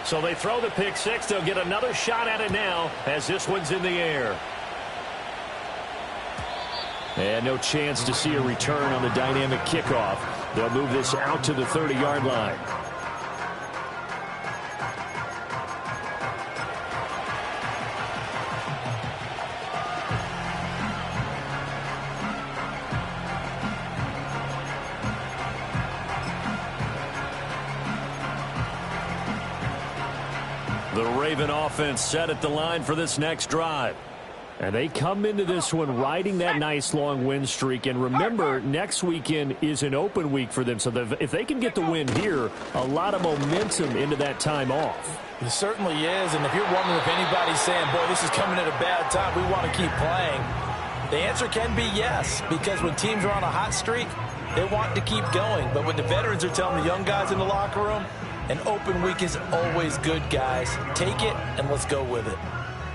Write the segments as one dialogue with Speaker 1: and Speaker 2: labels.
Speaker 1: So they throw the pick six. They'll get another shot at it now as this one's in the air. And no chance to see a return on the dynamic kickoff. They'll move this out to the 30-yard line. The Raven offense set at the line for this next drive. And they come into this one riding that nice long win streak. And remember, next weekend is an open week for them. So if they can get the win here, a lot of momentum into that time off.
Speaker 2: It certainly is. And if you're wondering if anybody's saying, boy, this is coming at a bad time, we want to keep playing, the answer can be yes. Because when teams are on a hot streak, they want to keep going. But when the veterans are telling the young guys in the locker room, an open week is always good, guys. Take it and let's go with it.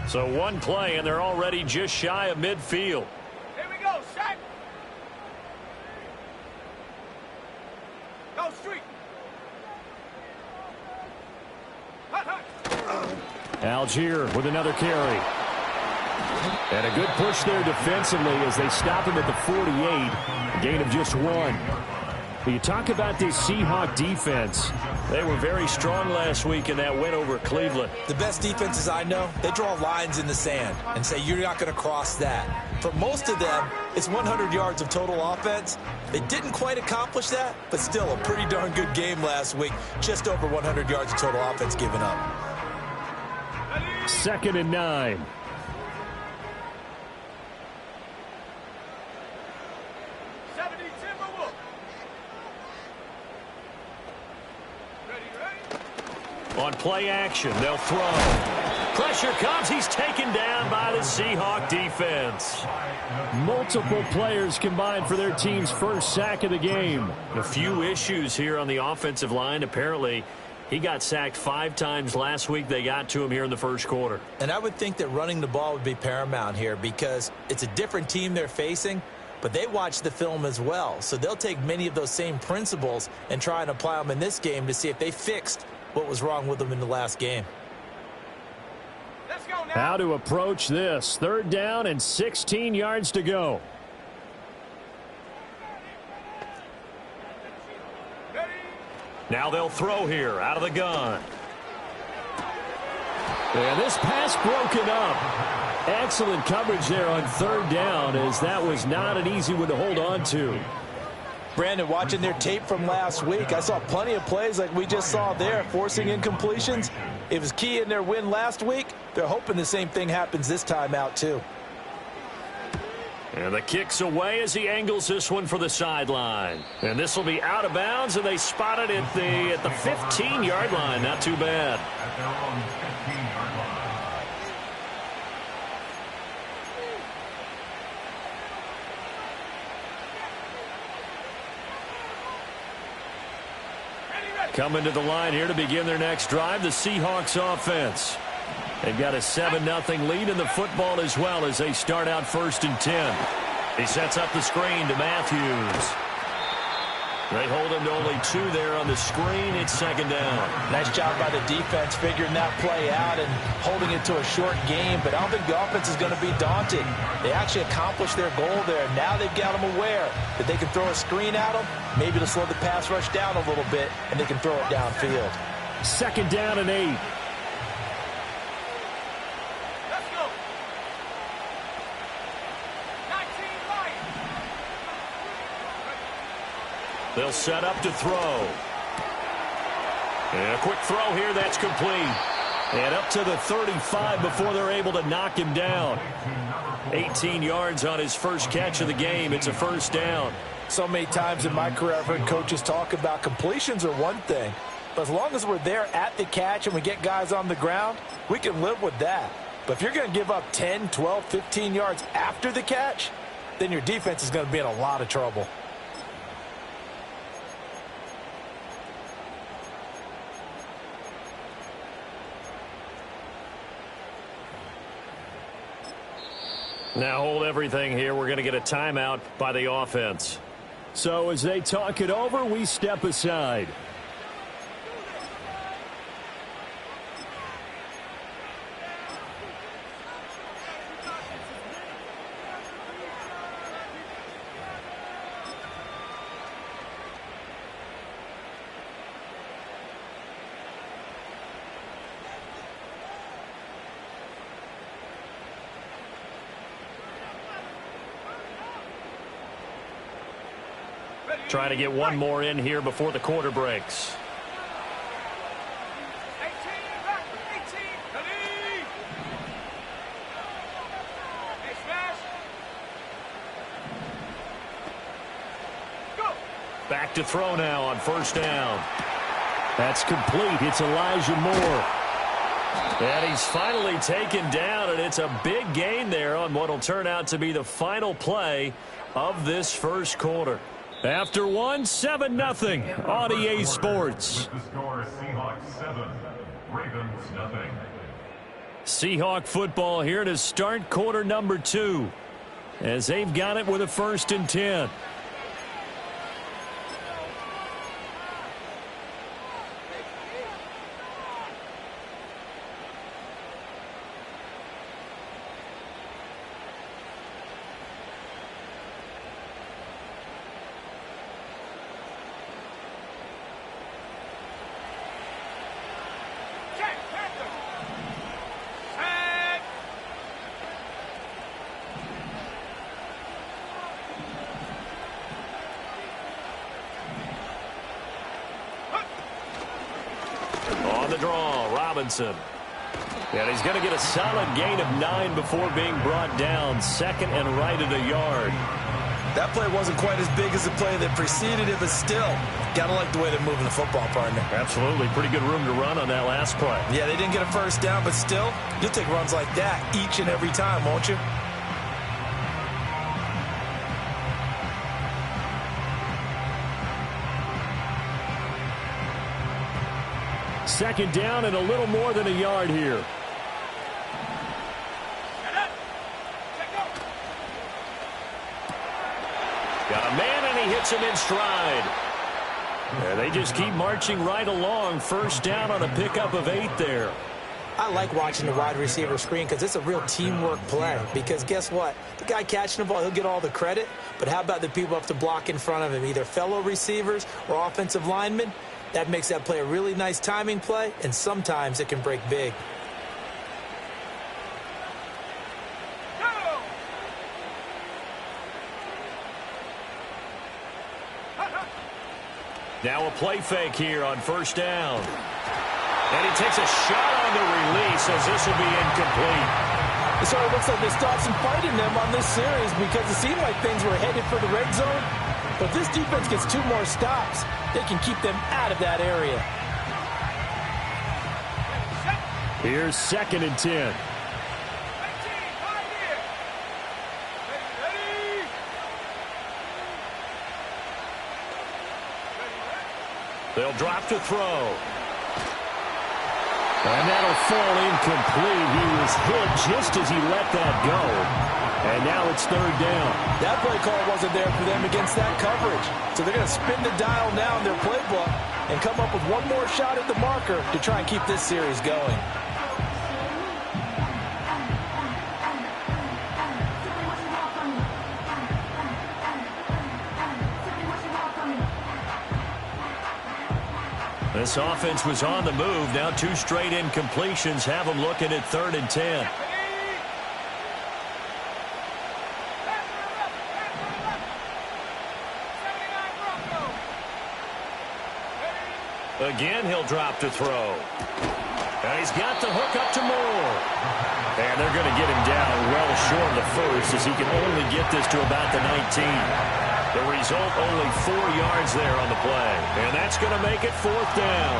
Speaker 1: So one play, and they're already just shy of midfield.
Speaker 3: Here we go, Shaq. Go street. Hot, hot.
Speaker 1: Algier with another carry. And a good push there defensively as they stop him at the 48. A gain of just one. You talk about this Seahawk defense. They were very strong last week in that win over Cleveland.
Speaker 2: The best defenses I know, they draw lines in the sand and say you're not going to cross that. For most of them, it's 100 yards of total offense. They didn't quite accomplish that, but still a pretty darn good game last week. Just over 100 yards of total offense given up.
Speaker 1: 2nd and 9. On play action, they'll throw. Pressure comes. He's taken down by the Seahawk defense. Multiple players combined for their team's first sack of the game. A few issues here on the offensive line. Apparently, he got sacked 5 times last week. They got to him here in the first quarter.
Speaker 2: And I would think that running the ball would be paramount here because it's a different team they're facing, but they watch the film as well. So they'll take many of those same principles and try and apply them in this game to see if they fixed what was wrong with them in the last game.
Speaker 3: Let's go now.
Speaker 1: How to approach this. 3rd down and 16 yards to go. Now they'll throw here out of the gun. And this pass broken up. Excellent coverage there on 3rd down, as that was not an easy one to hold on to.
Speaker 2: Brandon, watching their tape from last week, I saw plenty of plays like we just saw there, forcing incompletions. It was key in their win last week. They're hoping the same thing happens this time out, too.
Speaker 1: And the kick's away as he angles this one for the sideline. And this will be out of bounds, and they spot it at the 15-yard line. Not too bad. Coming to the line here to begin their next drive, the Seahawks offense. They've got a 7-0 lead in the football as well as they start out 1st and 10. He sets up the screen to Matthews. They hold him to only 2 there on the screen. It's 2nd down.
Speaker 2: Nice job by the defense figuring that play out and holding it to a short game, but I don't think the offense is going to be daunted. They actually accomplished their goal there. Now they've got them aware that they can throw a screen at them, maybe to slow the pass rush down a little bit, and they can throw it downfield.
Speaker 1: 2nd down and 8.
Speaker 3: Let's go. 19 right.
Speaker 1: They'll set up to throw. And a quick throw here, that's complete. And up to the 35 before they're able to knock him down. 18 yards on his first catch of the game. It's a 1st down.
Speaker 2: So many times in my career I've heard coaches talk about completions are one thing, but as long as we're there at the catch and we get guys on the ground, we can live with that. But if you're going to give up 10, 12, 15 yards after the catch, then your defense is going to be in a lot of trouble.
Speaker 1: Now hold everything here. We're going to get a timeout by the offense. So as they talk it over, we step aside. Trying to get one more in here before the quarter breaks.
Speaker 3: 18, back, 18, ready. Hey, smash. Go.
Speaker 1: Back to throw now on first down. That's complete. It's Elijah Moore. And he's finally taken down, and it's a big gain there on what will turn out to be the final play of this first quarter. After one, 7-0 on EA Sports.
Speaker 4: The score, Seahawks 7, Ravens 0.
Speaker 1: Seahawk football here to start quarter number 2 as they've got it with a 1st and 10. On the draw, Robinson. And he's going to get a solid gain of 9 before being brought down. 2nd and right at a yard.
Speaker 2: That play wasn't quite as big as the play that preceded it, but still, got to like the way they're moving the football, partner.
Speaker 1: Absolutely. Pretty good room to run on that last play.
Speaker 2: Yeah, they didn't get a first down, but still, you'll take runs like that each and every time, won't you?
Speaker 1: Second down and a little more than a yard here. Got a man, and he hits him in stride. And they just keep marching right along. First down on a pickup of 8 there.
Speaker 5: I like watching the wide receiver screen because it's a real teamwork play. Because guess what? The guy catching the ball, he'll get all the credit. But how about the people up to block in front of him, either fellow receivers or offensive linemen? That makes that play a really nice timing play, and sometimes it can break big.
Speaker 1: Now a play fake here on first down. And he takes a shot on the release as this will be incomplete.
Speaker 2: It sort of looks like they stopped some fight in them on this series because it seemed like things were headed for the red zone. But if this defense gets 2 more stops, they can keep them out of that area.
Speaker 1: Here's 2nd and 10. They'll drop to throw. And that'll fall incomplete. He was hit just as he let that go. And now it's 3rd down.
Speaker 2: That play call wasn't there for them against that coverage. So they're going to spin the dial now in their playbook and come up with one more shot at the marker to try and keep this series going.
Speaker 1: This offense was on the move. Now 2 straight incompletions have them looking at 3rd and 10. Again, he'll drop to throw. And he's got the hook up to Moore. And they're going to get him down well short of the first as he can only get this to about the 19. The result, only 4 yards there on the play. And that's going to make it 4th down.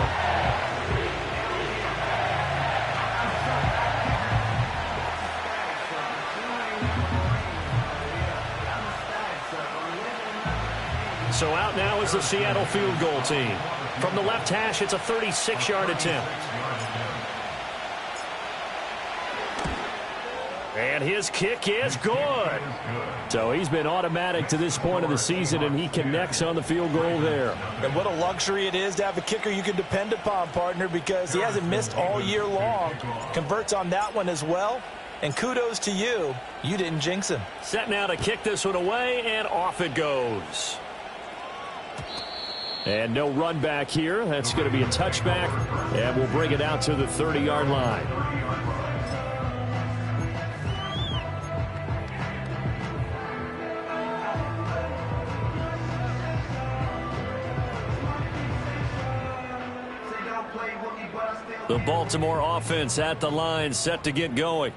Speaker 1: So out now is the Seattle field goal team. From the left hash, it's a 36-yard attempt. And his kick is good. So he's been automatic to this point of the season, and he connects on the field goal there.
Speaker 2: And what a luxury it is to have a kicker you can depend upon, partner, because he hasn't missed all year long. Converts on that one as well. And kudos to you. You didn't jinx him.
Speaker 1: Set now to kick this one away, and off it goes. And no run back here. That's going to be a touchback, and we'll bring it out to the 30-yard line. The Baltimore offense at the line, set to get going.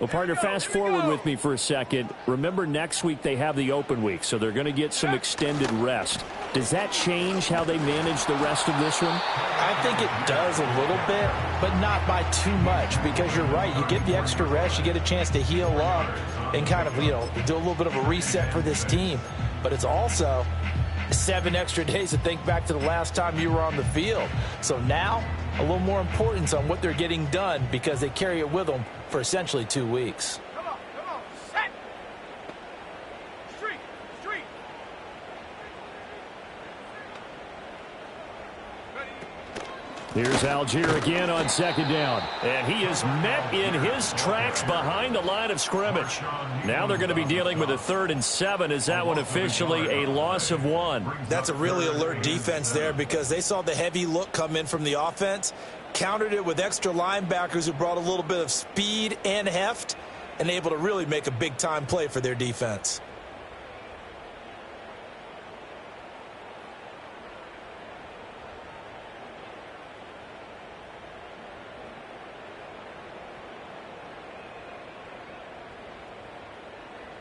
Speaker 1: Well, partner, fast forward with me for a second. Remember, next week they have the open week, so they're going to get some extended rest. Does that change how they manage the rest of this one?
Speaker 2: I think it does a little bit, but not by too much, because you're right. You get the extra rest, you get a chance to heal up and kind of, do a little bit of a reset for this team. But it's also 7 extra days to think back to the last time you were on the field. So now, a little more importance on what they're getting done, because they carry it with them for essentially 2 weeks.
Speaker 3: Come on, set. Street.
Speaker 1: Here's Algier again on second down. And he is met in his tracks behind the line of scrimmage. Now they're going to be dealing with a 3rd and 7. Is that one officially a loss of 1?
Speaker 5: That's a really alert defense there, because they saw the heavy look come in from the offense, countered it with extra linebackers who brought a little bit of speed and heft, and able to really make a big-time play for their defense.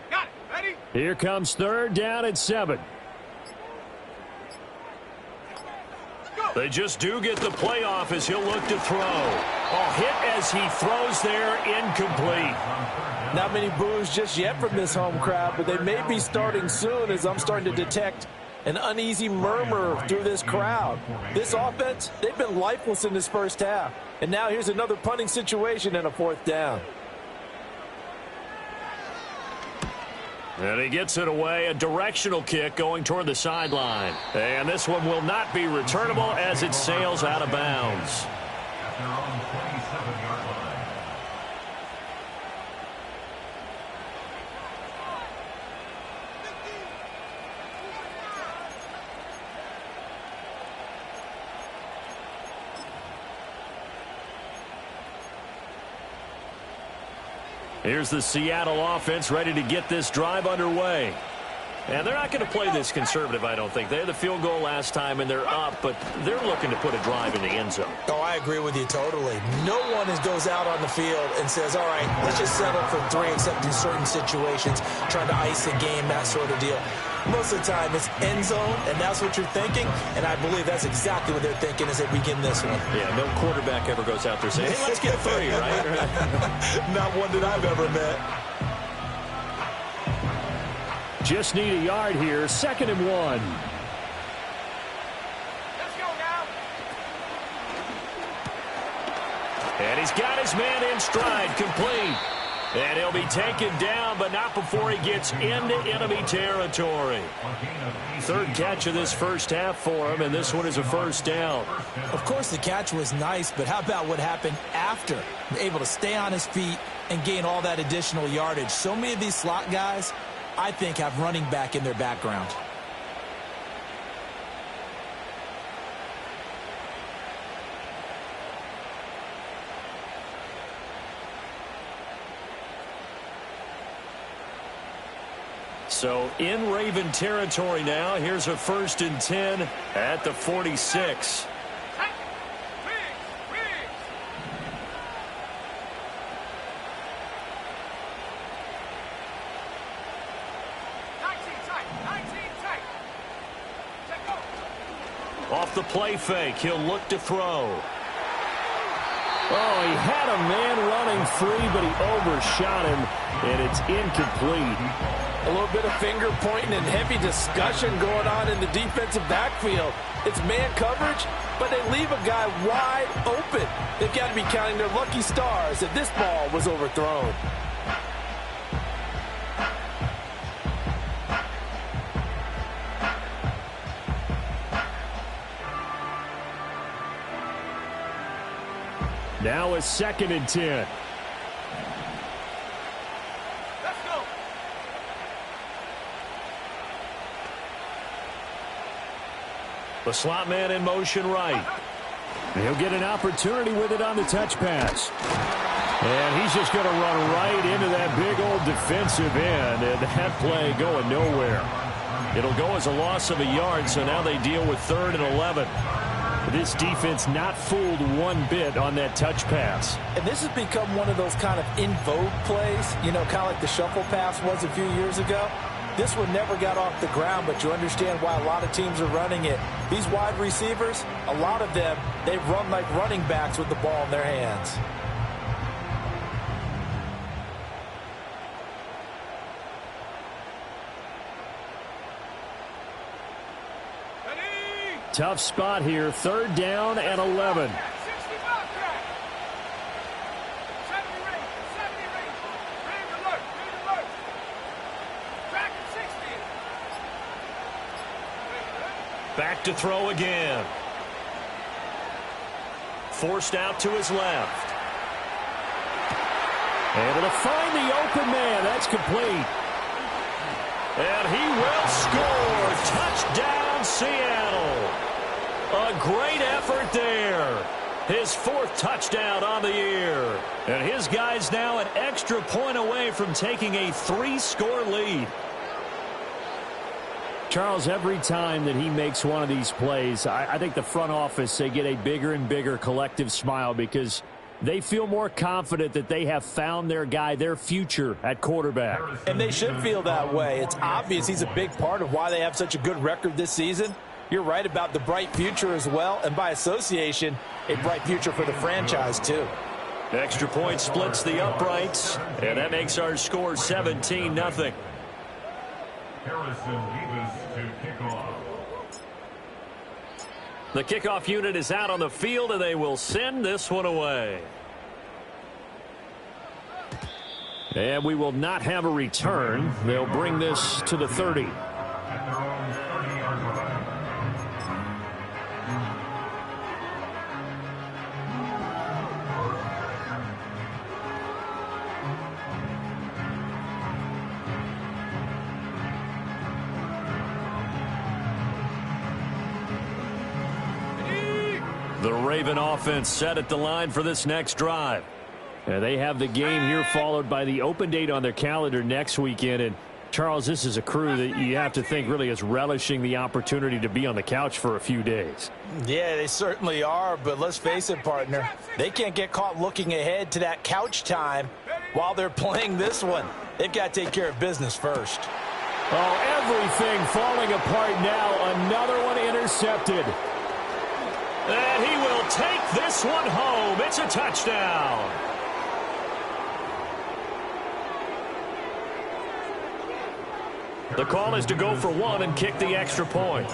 Speaker 3: Got it. Ready?
Speaker 1: Here comes 3rd down and 7. They just do get the play off as he'll look to throw. Hit as he throws there, incomplete.
Speaker 2: Not many boos just yet from this home crowd, but they may be starting soon, as I'm starting to detect an uneasy murmur through this crowd. This offense, they've been lifeless in this first half. And now here's another punting situation and a 4th down.
Speaker 1: And he gets it away, a directional kick going toward the sideline. And this one will not be returnable as it sails out of bounds.
Speaker 4: At their own 27-yard line.
Speaker 1: Here's the Seattle offense ready to get this drive underway. And they're not going to play this conservative, I don't think. They had the field goal last time, and they're up, but they're looking to put a drive in the end zone.
Speaker 5: Oh, I agree with you totally. No one goes out on the field and says, all right, let's just settle for 3, except in certain situations, trying to ice a game, that sort of deal. Most of the time, it's end zone, and that's what you're thinking, and I believe that's exactly what they're thinking as they begin this one.
Speaker 1: Yeah, no quarterback ever goes out there saying, hey, let's get 3, right?
Speaker 5: Not one that I've ever met.
Speaker 1: Just need a yard here, 2nd and 1.
Speaker 3: Let's go now.
Speaker 1: And he's got his man in stride, complete. And he'll be taken down, but not before he gets into enemy territory. 3rd catch of this first half for him, and this one is a 1st down.
Speaker 5: Of course, the catch was nice, but how about what happened after? Able to stay on his feet and gain all that additional yardage. So many of these slot guys, I think, have running back in their background.
Speaker 1: So in Raven territory now. Here's a 1st and 10 at the 46. Off the play fake, he'll look to throw. Oh, he had a man running free, but he overshot him, and it's incomplete.
Speaker 2: A little bit of finger pointing and heavy discussion going on in the defensive backfield. It's man coverage, but they leave a guy wide open. They've got to be counting their lucky stars that this ball was overthrown.
Speaker 1: Now a 2nd and 10.
Speaker 3: Let's go.
Speaker 1: The slot man in motion right. He'll get an opportunity with it on the touch pass. And he's just going to run right into that big old defensive end, and that play going nowhere. It'll go as a loss of a yard, so now they deal with 3rd and 11. this defense not fooled one bit on that touch pass.
Speaker 2: And this has become one of those kind of in vogue plays, you know, kind of like the shuffle pass was a few years ago. This one never got off the ground, but you understand why a lot of teams are running it. These wide receivers, a lot of them, they run like running backs with the ball in their hands.
Speaker 1: Tough spot here, 3rd down and 11. Back to throw again. Forced out to his left. Able to find the open man. That's complete. And he will score. Touchdown, Seattle. A great effort there. His 4th touchdown on the year. And his guy's now an extra point away from taking a 3-score lead. Charles, every time that he makes one of these plays, I think the front office, they get a bigger and bigger collective smile because they feel more confident that they have found their guy, their future at quarterback.
Speaker 2: And they should feel that way. It's obvious he's a big part of why they have such a good record this season. You're right about the bright future as well, and by association, a bright future for the franchise too.
Speaker 1: Extra point splits the uprights, and that makes our score 17-0.
Speaker 4: Harrison Davis to kick off.
Speaker 1: The kickoff unit is out on the field, and they will send this one away. And we will not have a return. They'll bring this to the 30.
Speaker 4: At their own 30-yard line.
Speaker 1: The Raven offense set at the line for this next drive. And they have the game here followed by the open date on their calendar next weekend. And Charles, this is a crew that you have to think really is relishing the opportunity to be on the couch for a few days.
Speaker 2: Yeah, they certainly are, but let's face it, partner. They can't get caught looking ahead to that couch time while they're playing this one. They've got to take care of business first.
Speaker 1: Oh, everything falling apart now. Another one intercepted. And he will take this one home. It's a touchdown. The call is to go for one and kick the extra point.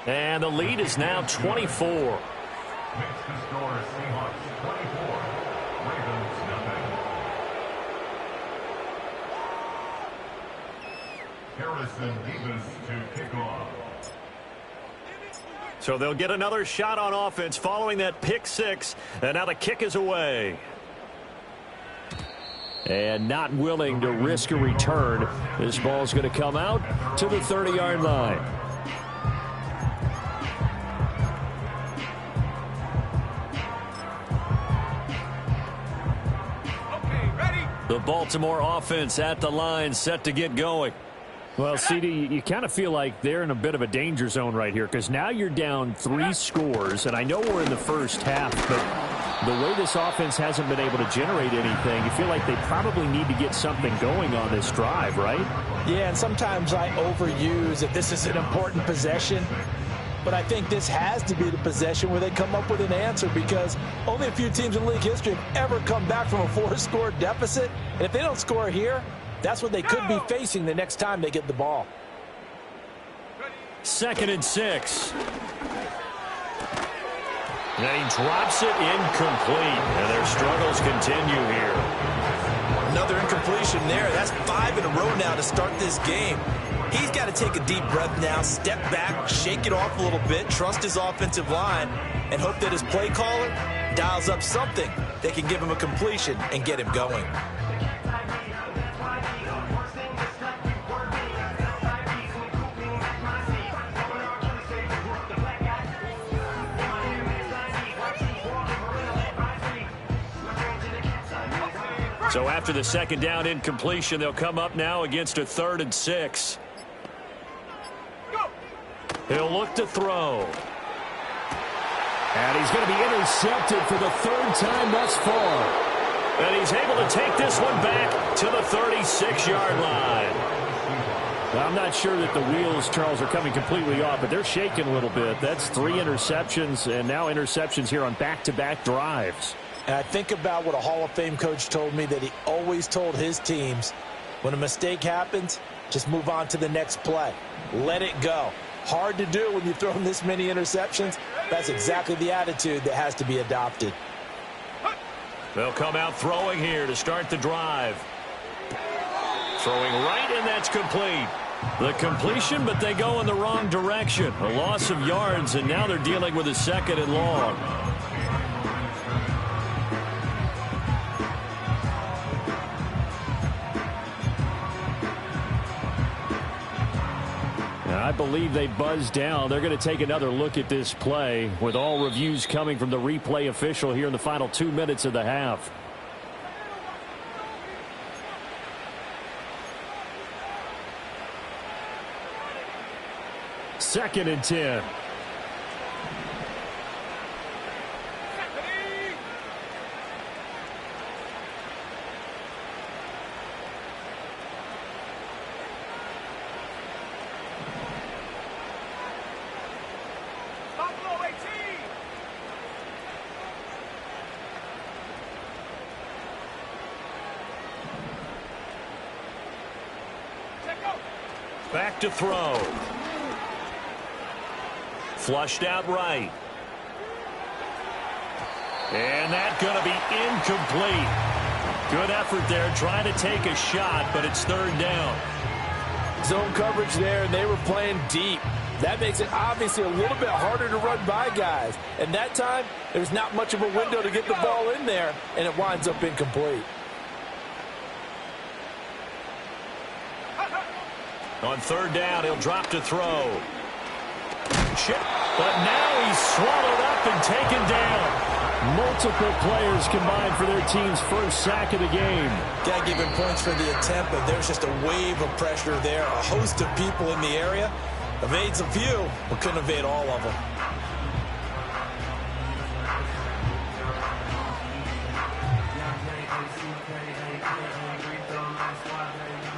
Speaker 1: And the lead is now 24.
Speaker 4: Makes the score Seahawks 24, Ravens nothing. Harrison Davis to kick off.
Speaker 1: So they'll get another shot on offense following that pick 6. And now the kick is away. And not willing to risk a return. This ball's going to come out to the 30-yard line.
Speaker 3: Okay, ready?
Speaker 1: The Baltimore offense at the line, set to get going. Well, CD, you kind of feel like they're in a bit of a danger zone right here because now you're down 3 scores, and I know we're in the first half, but the way this offense hasn't been able to generate anything, you feel like they probably need to get something going on this drive, right?
Speaker 2: Yeah, and sometimes I overuse that this is an important possession, but I think this has to be the possession where they come up with an answer because only a few teams in league history have ever come back from a 4-score deficit, and if they don't score here, that's what they could be facing the next time they get the ball.
Speaker 1: 2nd and 6. And he drops it incomplete. And their struggles continue here.
Speaker 2: Another incompletion there. That's 5 in a row now to start this game. He's got to take a deep breath now, step back, shake it off a little bit, trust his offensive line, and hope that his play caller dials up something that can give him a completion and get him going.
Speaker 1: So after the 2nd down incompletion, they'll come up now against a 3rd and 6. He'll look to throw. And he's going to be intercepted for the third time thus far. And he's able to take this one back to the 36-yard line. I'm not sure that the wheels, Charles, are coming completely off, but they're shaking a little bit. That's 3 interceptions, and now interceptions here on back-to-back drives.
Speaker 5: And I think about what a Hall of Fame coach told me, that he always told his teams, when a mistake happens, just move on to the next play. Let it go. Hard to do when you've thrown this many interceptions. That's exactly the attitude that has to be adopted.
Speaker 1: They'll come out throwing here to start the drive. Throwing right, and that's complete. The completion, but they go in the wrong direction. A loss of yards, and now they're dealing with a 2nd and long. I believe they buzzed down. They're going to take another look at this play, with all reviews coming from the replay official here in the final 2 minutes of the half. Second and 10. Back to throw. Flushed out right. And that's going to be incomplete. Good effort there, trying to take a shot, but it's 3rd down.
Speaker 2: Zone coverage there, and they were playing deep. That makes it obviously a little bit harder to run by guys. And that time, there's not much of a window to get the ball in there, and it winds up incomplete.
Speaker 1: On 3rd down, he'll drop to throw. Chip, but now he's swallowed up and taken down. Multiple players combined for their team's first sack of the game.
Speaker 5: Got to give him points for the attempt, but there's just a wave of pressure there. A host of people in the area. Evades a few, but couldn't evade all of them.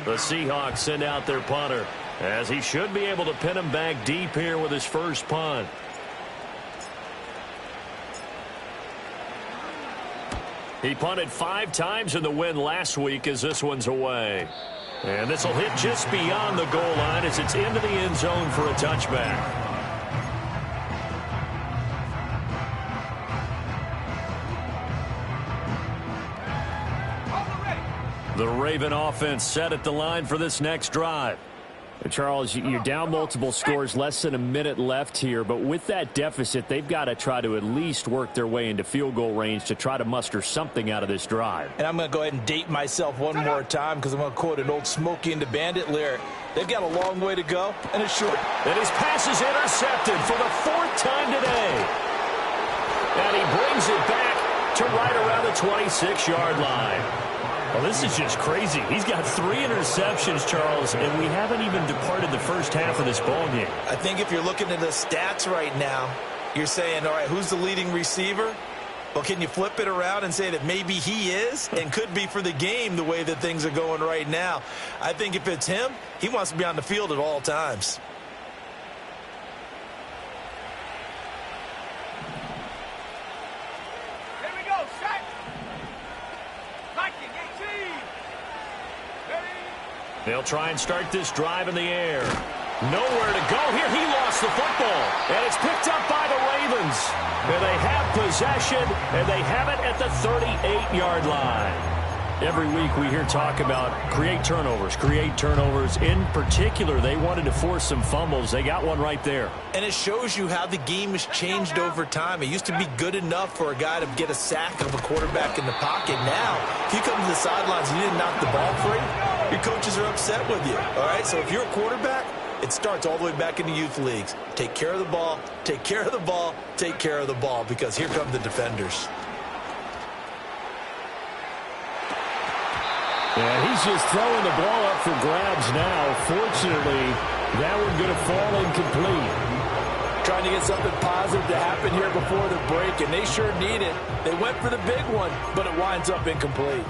Speaker 1: The Seahawks send out their punter, as he should be able to pin him back deep here with his first punt. He punted 5 times in the win last week, as this one's away. And this will hit just beyond the goal line as it's into the end zone for a touchback. The Raven offense set at the line for this next drive.
Speaker 6: Charles, you're down multiple scores, less than a minute left here, but with that deficit, they've got to try to at least work their way into field goal range to try to muster something out of this drive.
Speaker 5: And I'm going to go ahead and date myself one more time, because I'm going to quote an old Smokey and the Bandit lyric. They've got a long way to go, and it's short.
Speaker 1: And his pass is intercepted for the 4th time today. And he brings it back to right around the 26-yard line. Well, this is just crazy. He's got 3 interceptions, Charles, and we haven't even departed the first half of this ball game.
Speaker 5: I think if you're looking at the stats right now, you're saying, all right, who's the leading receiver? Well, can you flip it around and say that maybe he is and could be for the game the way that things are going right now? I think if it's him, he wants to be on the field at all times.
Speaker 1: They'll try and start this drive in the air. Nowhere to go here. He lost the football. And it's picked up by the Ravens. And they have possession, and they have it at the 38-yard line. Every week we hear talk about create turnovers. In particular, they wanted to force some fumbles. They got one right there.
Speaker 5: And it shows you how the game has changed over time. It used to be good enough for a guy to get a sack of a quarterback in the pocket. Now, if you come to the sidelines and you didn't knock the ball free, your coaches are upset with you. All right, so if you're a quarterback, it starts all the way back in the youth leagues. Take care of the ball, take care of the ball, take care of the ball, because here come the defenders.
Speaker 6: Yeah, he's just throwing the ball up for grabs now. Fortunately, that one going to fall incomplete.
Speaker 2: trying to get something positive to happen here before the break, and they sure need it. They went for the big one, but it winds up incomplete.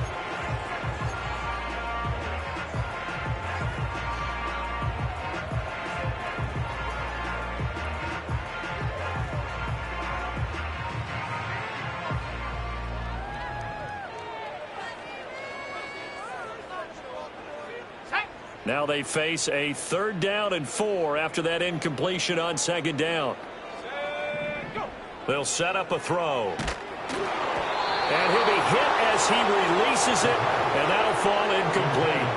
Speaker 1: Now they face a 3rd down and 4 after that incompletion on 2nd down. They'll set up a throw. And he'll be hit as he releases it, and that'll fall incomplete.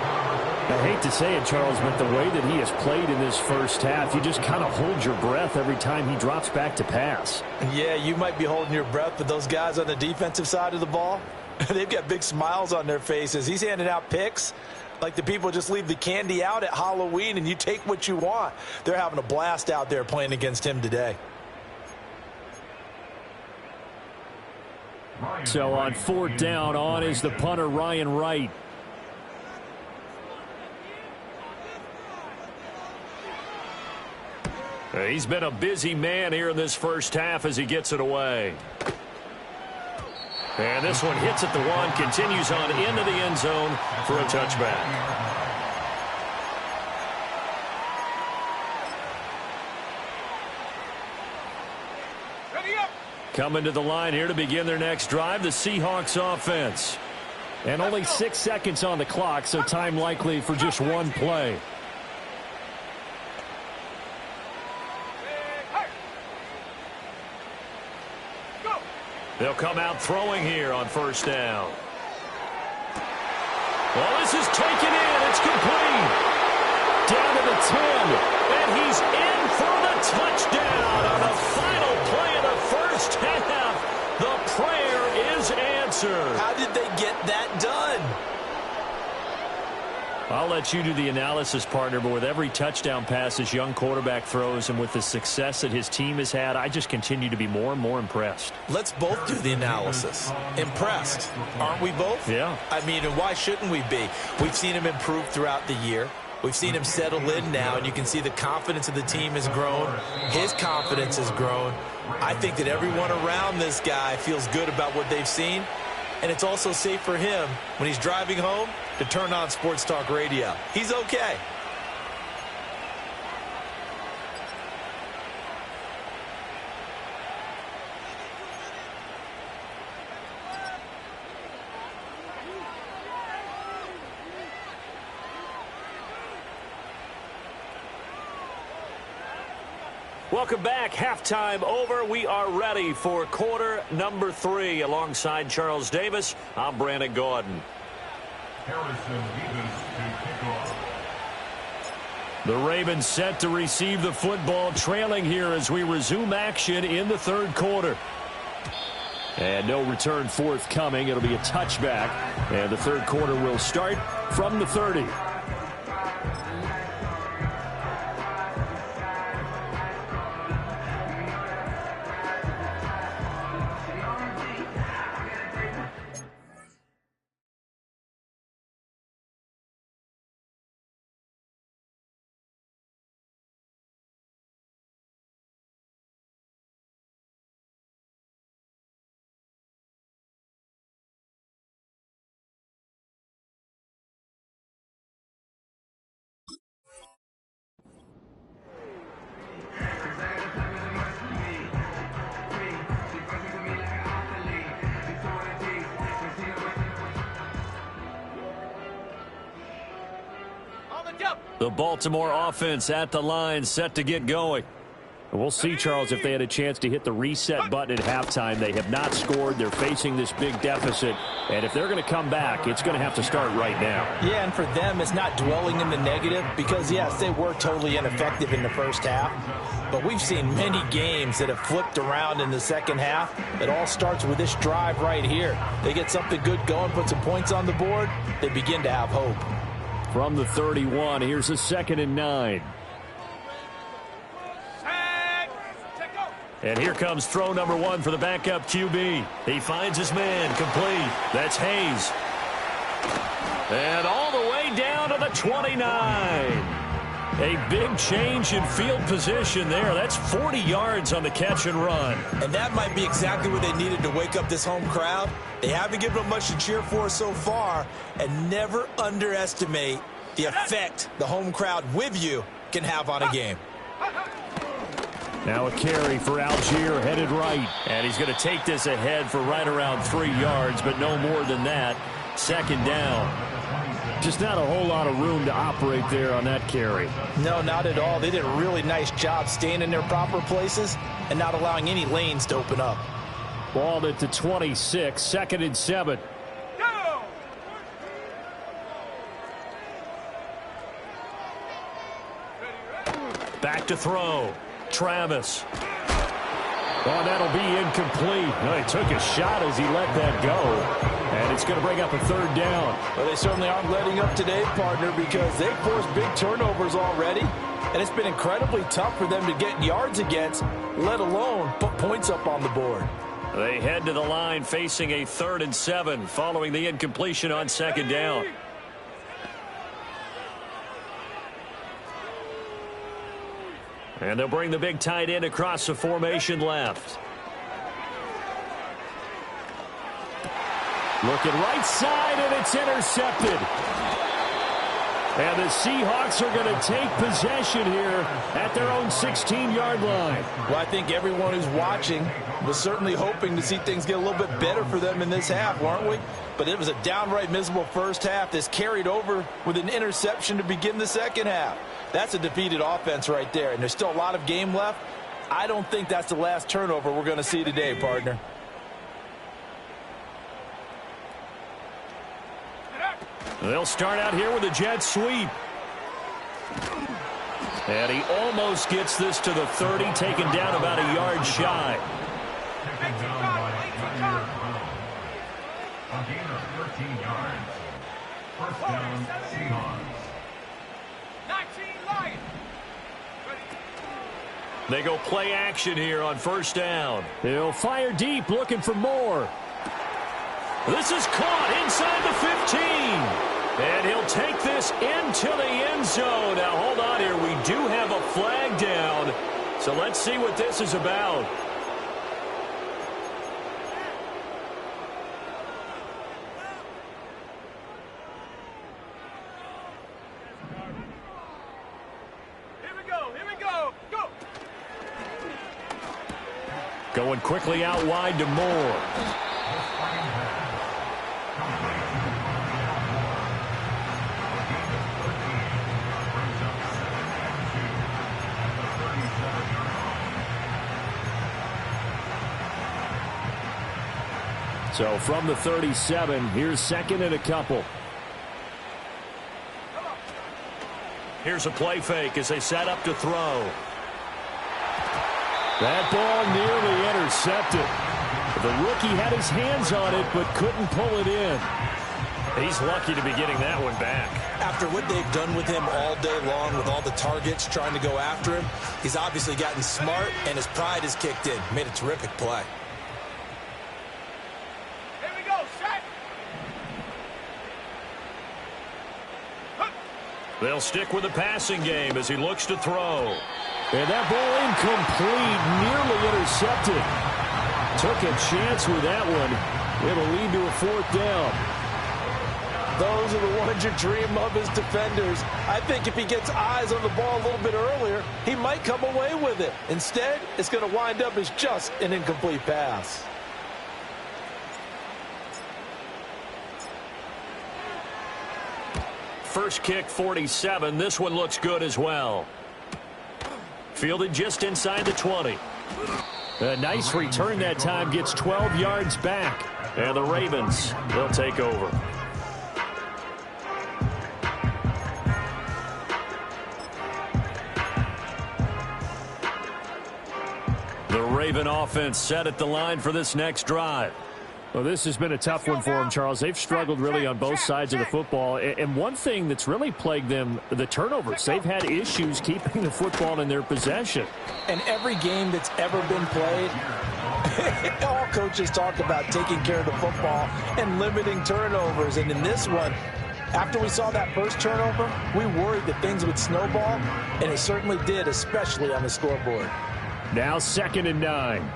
Speaker 6: I hate to say it, Charles, but the way that he has played in this first half, you just kind of hold your breath every time he drops back to pass.
Speaker 2: Yeah, you might be holding your breath, but those guys on the defensive side of the ball, they've got big smiles on their faces. He's handing out picks like the people just leave the candy out at Halloween and you take what you want. They're having a blast out there playing against him today.
Speaker 6: So on 4th down, on is the punter, Ryan Wright.
Speaker 1: He's been a busy man here in this first half as he gets it away. And this one hits at the 1, continues on into the end zone for a touchback.
Speaker 3: Ready up.
Speaker 1: Coming to the line here to begin their next drive, the Seahawks offense.
Speaker 6: And only 6 seconds on the clock, so time likely for just one play.
Speaker 1: They'll come out throwing here on 1st down. Well, this is taken in. It's complete. Down to the 10. And he's in for the touchdown on the final play of the first half. The prayer is answered.
Speaker 2: How did they get that done?
Speaker 6: I'll let you do the analysis, partner, but with every touchdown pass this young quarterback throws and with the success that his team has had, I just continue to be more and more impressed.
Speaker 2: Let's both do the analysis. Impressed, aren't we both?
Speaker 6: Yeah.
Speaker 2: I mean, and why shouldn't we be? We've seen him improve throughout the year. We've seen him settle in now, and you can see the confidence of the team has grown. His confidence has grown. I think that everyone around this guy feels good about what they've seen, and it's also safe for him when he's driving home to turn on Sports Talk Radio. He's okay.
Speaker 1: Welcome back. Halftime over. We are ready for quarter number 3. Alongside Charles Davis, I'm Brandon Gordon.
Speaker 4: Harrison Davis to kick off.
Speaker 1: The Ravens set to receive the football, trailing here as we resume action in the 3rd quarter. And no return forthcoming. It'll be a touchback. And the 3rd quarter will start from the 30. The Baltimore offense at the line, set to get going.
Speaker 6: We'll see, Charles, if they had a chance to hit the reset button at halftime. They have not scored. They're facing this big deficit. And if they're going to come back, it's going to have to start right now.
Speaker 2: Yeah, and for them, it's not dwelling in the negative because, yes, they were totally ineffective in the first half. But we've seen many games that have flipped around in the second half. It all starts with this drive right here. They get something good going, put some points on the board, they begin to have hope.
Speaker 6: From the 31, here's a 2nd and 9.
Speaker 1: And here comes throw number 1 for the backup QB. He finds his man, complete. That's Hayes. And all the way down to the 29. A big change in field position there. That's 40 yards on the catch and run.
Speaker 5: And that might be exactly what they needed to wake up this home crowd. They haven't given them much to cheer for so far, and never underestimate the effect the home crowd with you can have on a game.
Speaker 1: Now a carry for Algier headed right. And he's going to take this ahead for right around 3 yards, but no more than that. Second down. Just not a whole lot of room to operate there on that carry.
Speaker 2: No, not at all. They did a really nice job staying in their proper places and not allowing any lanes to open up.
Speaker 1: Balled at the 26, 2nd and 7.
Speaker 3: Go!
Speaker 1: Back to throw. Travis. Oh, that'll be incomplete. No, he took a shot as he let that go. And it's going to bring up a 3rd down.
Speaker 2: Well, they certainly aren't letting up today, partner, because they've forced big turnovers already. And it's been incredibly tough for them to get yards against, let alone put points up on the board.
Speaker 1: They head to the line facing a 3rd and 7 following the incompletion on 2nd down. And they'll bring the big tight end across the formation left. Looking right side, and it's intercepted. And the Seahawks are going to take possession here at their own 16-yard line.
Speaker 2: Well, I think everyone who's watching was certainly hoping to see things get a little bit better for them in this half, weren't we? But it was a downright miserable first half. This carried over with an interception to begin the second half. That's a defeated offense right there, and there's still a lot of game left. I don't think that's the last turnover we're going to see today, partner.
Speaker 1: They'll start out here with a jet sweep. And he almost gets this to the 30, taken down about a yard shy.
Speaker 4: Taken down by 9-year a gain of 13 yards. First down, Seahawks.
Speaker 3: 19 Lions.
Speaker 1: They go play action here on 1st down. He'll fire deep, looking for more. This is caught inside the 15. And he'll take this into the end zone. Now, hold on here. We do have a flag down. So let's see what this is about.
Speaker 3: Here we go. Here we go. Go.
Speaker 1: Going quickly out wide to Moore. So from the 37, here's 2nd and a couple. Here's a play fake as they set up to throw. That ball nearly intercepted. The rookie had his hands on it but couldn't pull it in. He's lucky to be getting that one back.
Speaker 5: After what they've done with him all day long with all the targets trying to go after him, he's obviously gotten smart and his pride has kicked in. Made a terrific play.
Speaker 1: They'll stick with the passing game as he looks to throw. And that ball incomplete, nearly intercepted. Took a chance with that one. It'll lead to a 4th down.
Speaker 2: Those are the ones you dream of as defenders. I think if he gets eyes on the ball a little bit earlier, he might come away with it. Instead, it's going to wind up as just an incomplete pass.
Speaker 1: First kick, 47. This one looks good as well. Fielded just inside the 20. A nice return that time. Gets 12 yards back. And the Ravens, they'll take over. The Raven offense set at the line for this next drive.
Speaker 6: Well, this has been a tough one for them, Charles. They've struggled really on both sides of the football. And one thing that's really plagued them, the turnovers. They've had issues keeping the football in their possession.
Speaker 2: And every game that's ever been played, all coaches talk about taking care of the football and limiting turnovers. And in this one,
Speaker 5: After we saw that first turnover, we worried that things would snowball, and it certainly did, especially on the scoreboard.
Speaker 6: Now 2nd and 9.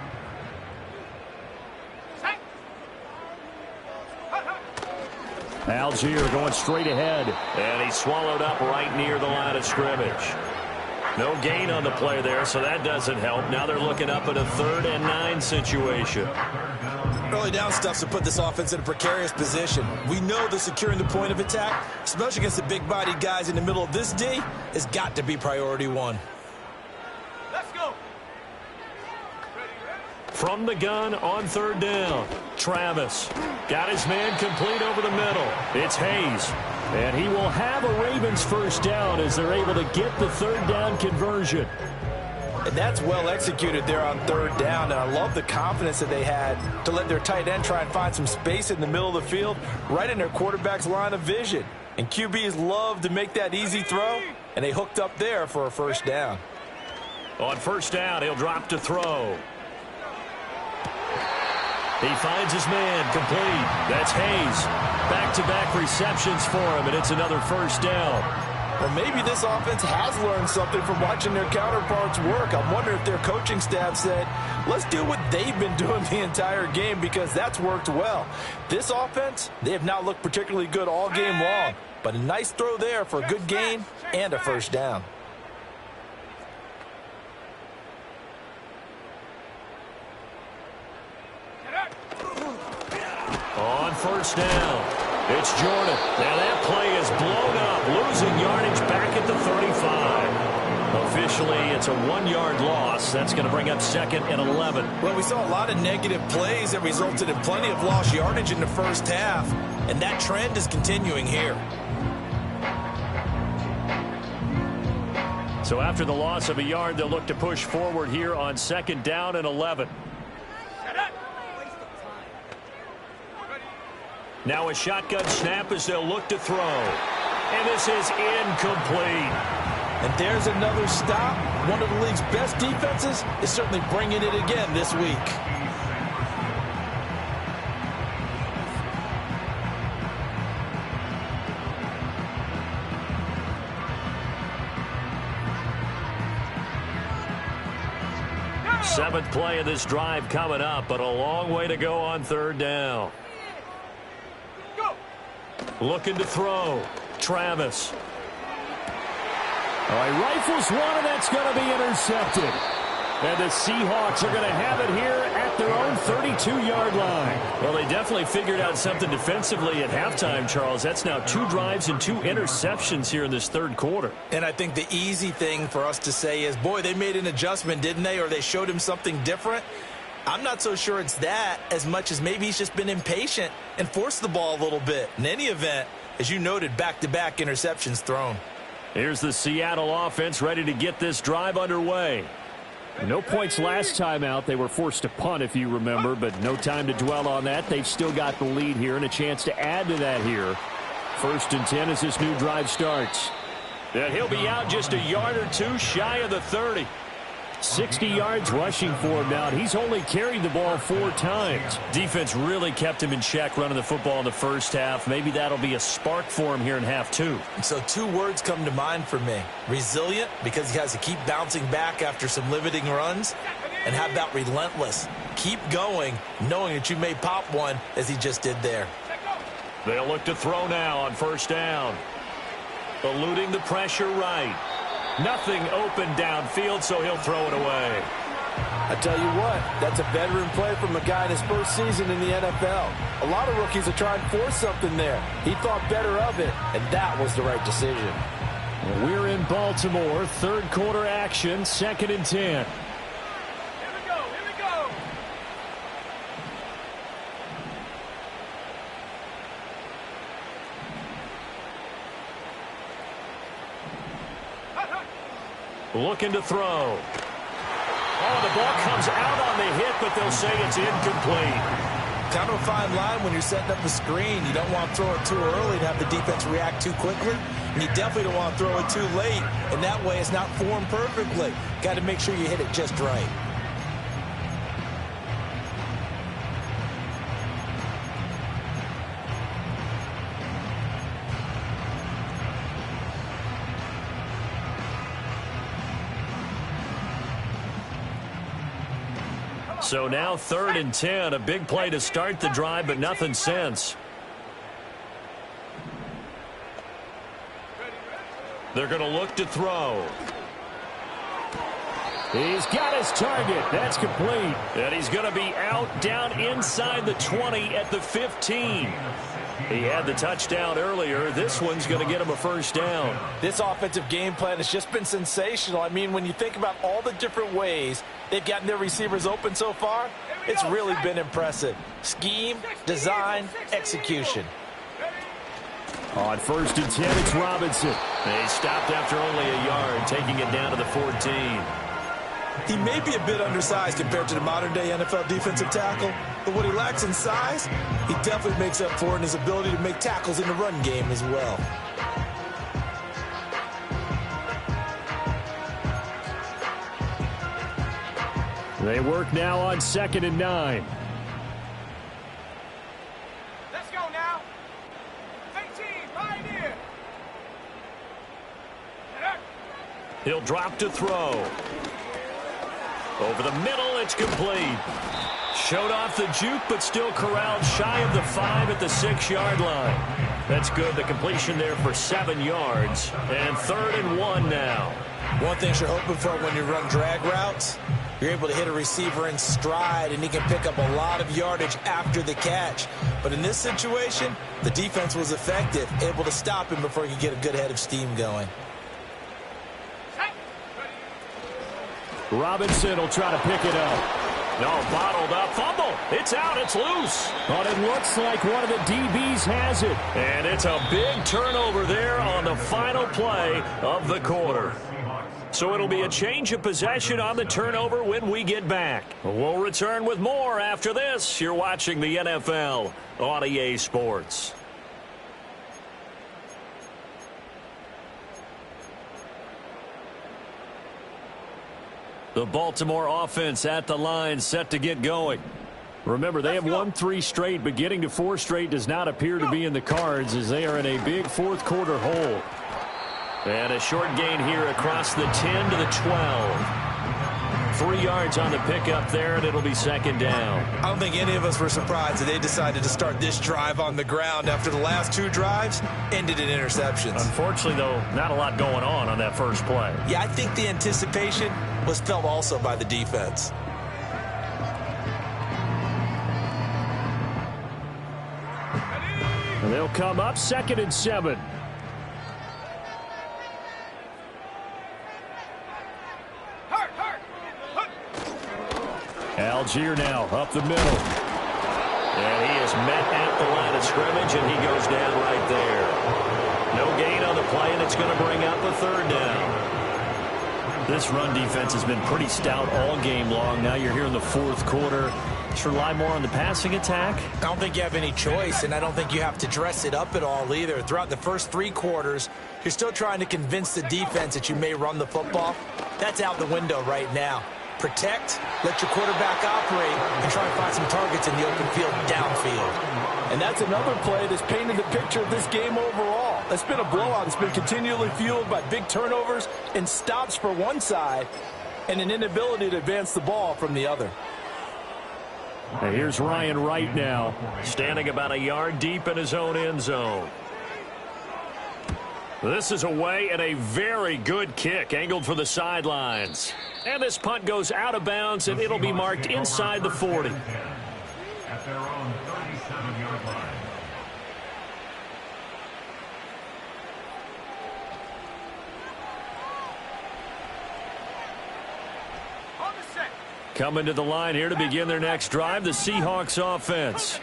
Speaker 6: Algier going straight ahead.
Speaker 1: And he's swallowed up right near the line of scrimmage. No gain on the play there, so that doesn't help. Now they're looking up at a 3rd and 9 situation.
Speaker 7: Early down stuffs to put this offense in a precarious position. We know that securing the point of attack, especially against the big-bodied guys in the middle of this D, has got to be priority 1.
Speaker 3: Let's go.
Speaker 1: From the gun on 3rd down. Travis got his man complete over the middle. It's Hayes. And he will have a Ravens first down as they're able to get the 3rd down conversion.
Speaker 2: And that's well executed there on 3rd down. And I love the confidence that they had to let their tight end try and find some space in the middle of the field, right in their quarterback's line of vision. And QBs love to make that easy throw, and they hooked up there for a first down.
Speaker 1: On 1st down, he'll drop to throw. He finds his man complete. That's Hayes. Back-to-back receptions for him, and it's another first down.
Speaker 2: Well, maybe this offense has learned something from watching their counterparts work. I wonder if their coaching staff said, let's do what they've been doing the entire game, because that's worked well. This offense, they have not looked particularly good all game long, but a nice throw there for a good gain and a first down.
Speaker 1: On 1st down, it's Jordan. Now that play is blown up, losing yardage back at the 35. Officially, it's a 1-yard loss. That's going to bring up 2nd and 11.
Speaker 7: Well, we saw a lot of negative plays that resulted in plenty of lost yardage in the first half, and that trend is continuing here.
Speaker 1: So after the loss of a yard, they'll look to push forward here on 2nd down and 11. Now a shotgun snap as they'll look to throw. And this is incomplete.
Speaker 2: And there's another stop. One of the league's best defenses is certainly bringing it again this week.
Speaker 1: Seventh play of this drive coming up, but a long way to go on 3rd down. Looking to throw. Travis.
Speaker 6: All right, rifles one, and that's going to be intercepted. And the Seahawks are going to have it here at their own 32-yard line.
Speaker 1: Well, they definitely figured out something defensively at halftime, Charles. That's now 2 drives and 2 interceptions here in this 3rd quarter.
Speaker 7: And I think the easy thing for us to say is, boy, they made an adjustment, didn't they? Or they showed him something different. I'm not so sure it's that as much as maybe he's just been impatient and forced the ball a little bit. In any event, as you noted, back-to-back interceptions thrown.
Speaker 1: Here's the Seattle offense ready to get this drive underway.
Speaker 6: No points last time out. They were forced to punt, if you remember, but no time to dwell on that. They've still got the lead here and a chance to add to that here. 1st and 10 as this new drive starts.
Speaker 1: And he'll be out just a yard or 2 shy of the 30.
Speaker 6: 60 yards rushing for him now. He's only carried the ball 4 times.
Speaker 1: Defense really kept him in check running the football in the first half. Maybe that'll be a spark for him here in half 2.
Speaker 7: So 2 words come to mind for me. Resilient, because he has to keep bouncing back after some limiting runs. And how about relentless? Keep going, knowing that you may pop one as he just did there.
Speaker 1: They'll look to throw now on 1st down. Eluding the pressure right. Nothing open downfield, so he'll throw it away.
Speaker 2: I tell you what, that's a veteran play from a guy in his first season in the NFL. A lot of rookies are trying to force something there. He thought better of it, and that was the right decision.
Speaker 6: We're in Baltimore, 3rd quarter action, 2nd and 10.
Speaker 3: Here we go, here we go.
Speaker 1: Looking to throw. Oh, the ball comes out on the hit, but they'll say it's incomplete.
Speaker 7: Kind of a fine line when you're setting up a screen. You don't want to throw it too early to have the defense react too quickly. And you definitely don't want to throw it too late. And that way it's not formed perfectly. Got to make sure you hit it just right.
Speaker 1: So now 3rd and 10, a big play to start the drive, but nothing since. They're going to look to throw.
Speaker 6: He's got his target. That's complete.
Speaker 1: And he's going to be out down inside the 20 at the 15. He had the touchdown earlier. This one's going to get him a first down.
Speaker 2: This offensive game plan has just been sensational. I mean, when you think about all the different ways they've gotten their receivers open so far, it's really been impressive. Scheme, design, execution.
Speaker 6: On 1st and 10, it's Robinson.
Speaker 1: He stopped after only a yard, taking it down to the 14.
Speaker 7: He may be a bit undersized compared to the modern-day NFL defensive tackle, but what he lacks in size, he definitely makes up for in his ability to make tackles in the run game as well.
Speaker 6: They work now on 2nd and 9.
Speaker 3: Let's go now. 18, right here.
Speaker 1: He'll drop to throw. Over the middle, it's complete. Showed off the juke, but still corralled shy of the 5 at the 6-yard line. That's good. The completion there for 7 yards. And 3rd and 1 now.
Speaker 7: One thing you're hoping for when you run drag routes, you're able to hit a receiver in stride, and he can pick up a lot of yardage after the catch. But in this situation, the defense was effective, able to stop him before he could get a good head of steam going.
Speaker 6: Robinson will try to pick it up.
Speaker 1: No, bottled up. Fumble. It's out. It's loose.
Speaker 6: But it looks like one of the DBs has it.
Speaker 1: And it's a big turnover there on the final play of the quarter. So it'll be a change of possession on the turnover when we get back. We'll return with more after this. You're watching the NFL on EA Sports. The Baltimore offense at the line, set to get going.
Speaker 6: Remember, they have won 3 straight, but getting to 4 straight does not appear to be in the cards as they are in a big fourth-quarter hole.
Speaker 1: And a short gain here across the 10 to the 12. 3 yards on the pickup there, and it'll be 2nd down.
Speaker 7: I don't think any of us were surprised that they decided to start this drive on the ground after the last 2 drives ended in interceptions.
Speaker 1: Unfortunately, though, not a lot going on that first play.
Speaker 7: Yeah, I think the anticipation was felt also by the defense.
Speaker 6: And they'll come up 2nd and 7. Algier now up the middle.
Speaker 1: And he is met at the line of scrimmage, and he goes down right there. No gain on the play, and it's going to bring up a 3rd down.
Speaker 6: This run defense has been pretty stout all game long. Now you're here in the 4th quarter. Let's rely more on the passing attack.
Speaker 7: I don't think you have any choice, and I don't think you have to dress it up at all either. Throughout the first 3 quarters, you're still trying to convince the defense that you may run the football. That's out the window right now. Protect, let your quarterback operate, and try and find some targets in the open field downfield.
Speaker 2: And that's another play that's painted the picture of this game overall. It's been a blowout. It's been continually fueled by big turnovers and stops for one side and an inability to advance the ball from the other.
Speaker 6: And here's Ryan Wright now,
Speaker 1: standing about a yard deep in his own end zone. This is away, and a very good kick angled for the sidelines. And this punt goes out of bounds, and it'll be marked inside the 40.
Speaker 4: At their own 37-yard line.
Speaker 1: Coming to the line here to begin their next drive, the Seahawks offense.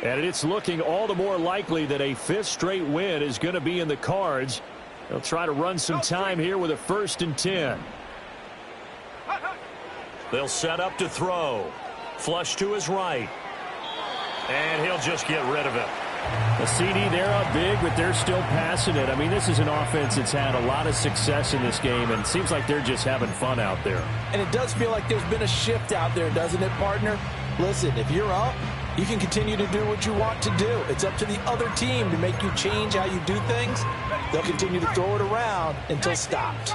Speaker 6: And it's looking all the more likely that a 5th straight win is going to be in the cards. They'll try to run some time here with a 1st and 10.
Speaker 1: They'll set up to throw. Flush to his right. And he'll just get rid of it.
Speaker 6: The CD, they're up big, but they're still passing it. I mean, this is an offense that's had a lot of success in this game, and it seems like they're just having fun out there.
Speaker 2: And it does feel like there's been a shift out there, doesn't it, partner? Listen, if you're up, you can continue to do what you want to do. It's up to the other team to make you change how you do things. They'll continue to throw it around until stopped.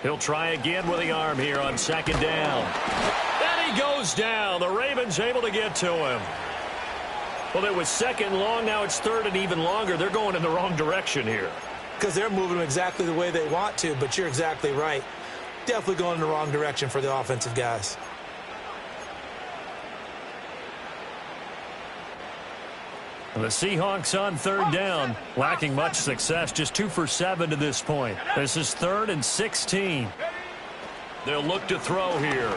Speaker 1: He'll try again with the arm here on second down. And he goes down. The Ravens able to get to him. Well, it was second long. Now it's third and even longer. They're going in the wrong direction here.
Speaker 5: Because they're moving them exactly the way they want to, but you're exactly right. Definitely going in the wrong direction for the offensive guys.
Speaker 1: The Seahawks on third down, lacking much success, just 2 for 7 to this point. This is 3rd and 16. They'll look to throw here.